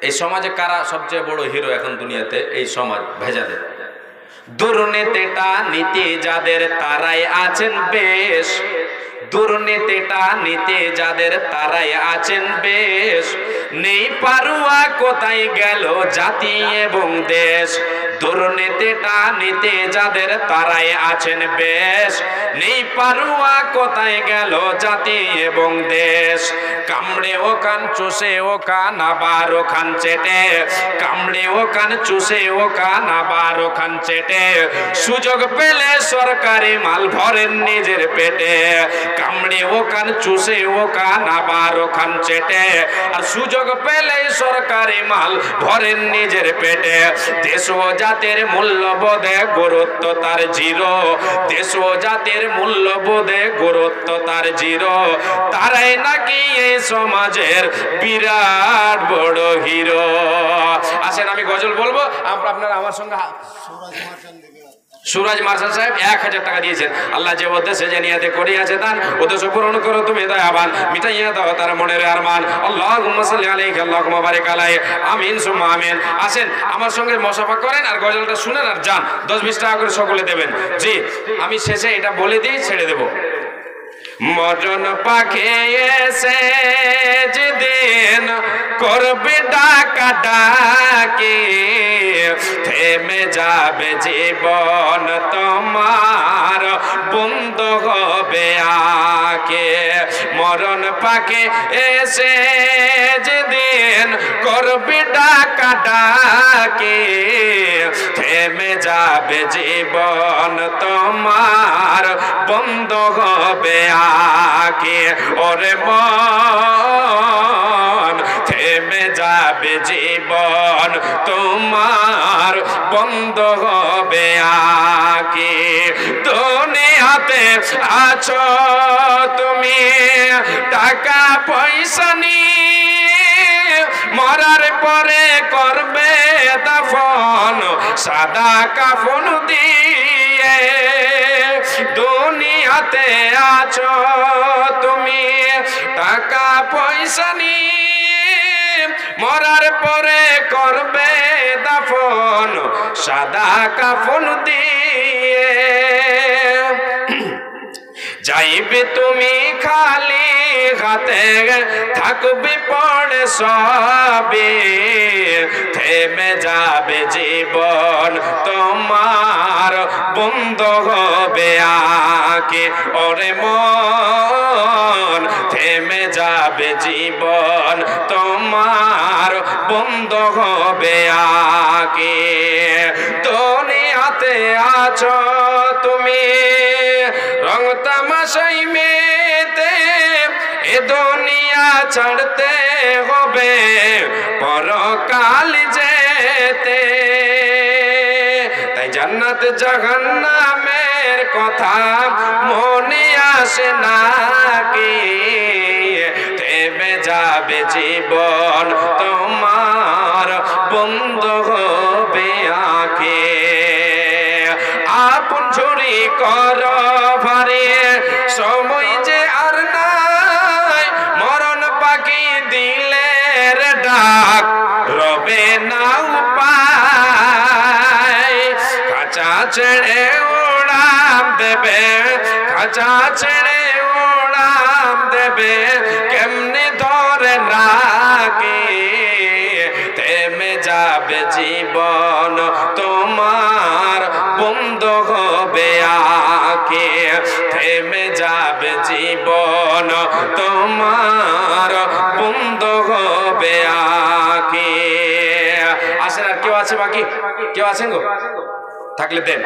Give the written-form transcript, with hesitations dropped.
এই সমাজে কারা সবচেয়ে বড় হিরো এখন দুনিয়াতে? এই সমাজ ভেজালে। দুর্নীতিটা নীতি যাদের তারাই আছেন বেশ, দুর্নীতিটা নীতি যাদের তারাই আছেন বেশ, নেই পারুয়া কোথায় গেল জাতি এবং দেশ। দুর্নীতিটা নীতি যাদের তারাই আছেন বেশ, নেই পারুয়া কোথায় গেল জাতি এবং দেশ। কামড়ে ও কান চুষে ও কান আবার ও খান চেটে, কামড়ে ও কান চুষে ও কান আবার ও খান চেটে, সুযোগ পেলে সরকারি মাল ভরেন নিজের পেটে। কামড়ে ও কান চুষে ও কান আবার ও খান চেটে, আর সুযোগ পেলে সরকারি মাল ভরেন নিজের পেটে। দেশ ও জাতির মূল্যবোধে গুরুত্ব তার জিরো, দেশ ও জাতির মূল্যবোধে গুরুত্ব তার জিরো। তারাই নাকি এই সমাজের বিরাট বড় হিরো। আসেন আমি গজল বলবো, আপনারা আমার সঙ্গে। সুরাজ মার্শাল সাহেব 1000 টাকা দিয়েছেন। আল্লাহ যে উদ্দেশ্যে যে নিয়াতে করিয়াছে তার উদ্দেশ্য পূরণ করো তুমি দয়াবান, মিটাইয়া দাও তার মনের আরমান। আল্লাহুম্মা সাল্লি আলাইহি আল্লাহুম্মা বারিক আলাইহি, আমিন সুম্মা আমিন। আসেন আমার সঙ্গে মুসাফা করেন আর গজলটা শুনেন আর যান। 10-20 টাকা করে সকলে দেবেন। জি, আমি শেষে এটা বলে দিই, ছেড়ে দেব। মরণ পাখি এসে যেদিন করবে ডাকা ডাকি, থেমে যাবে জীবন তোমার, বন্ধ হবে আকে। মরণ পাখি এসে যেদিন করবে ডাকা ডাকি, থেমে যাবে জীবন তোমার, বন্ধ হবে আকে। ওরে মন থেমে যাবে জীবন তোমার, বন্ধ হবে আকে। দুনিয়াতে আছো তুমি টাকা পয়সা নিয়ে, মরার পরে করবে দাফন সাদা কাফন দিয়ে। দুনিয়াতে আছো তুমি টাকা পয়সা নিয়ে, মরার পরে করবে দাফন সাদা কাফন দিয়ে। যাইবে তুমি খালি হাতে, থাকবে পড়ে সবে, থেমে যাবে জীবন তোমার, বন্ধ হবে আকে। ওরে মন থেমে যাবে জীবন তোমার, বন্ধ হবে আকে। দুনিয়াতে আছো তুমি রং তামাশাই মেতে, এ দুনিয়া ছাড়তে হবে পরকাল যেতে। তাই জান্নাত জাহান্নামের কথা মনে আসে নাকি, থেমে যাবে জীবন তোমার, বন্ধ হবে আকে। আপন ঝুরি কর ভারে সময় যে আর নাই, মরণ পাখি দিলের ডাক রবে না উপায়। খাঁচা ছেড়ে উড়াম দেবে, খাঁচা ছেড়ে উড়াম দেবে, কেমনে ধরে রাখে। থেমে যাবে জীবন তোমার, বন্ধ হবে আকে। থেমে যাবে জীবন তোমার, বন্ধ হবে আকে। আসেন আর কেউ আছে বাকি? কেউ আছেন গো? থাকলে দেন।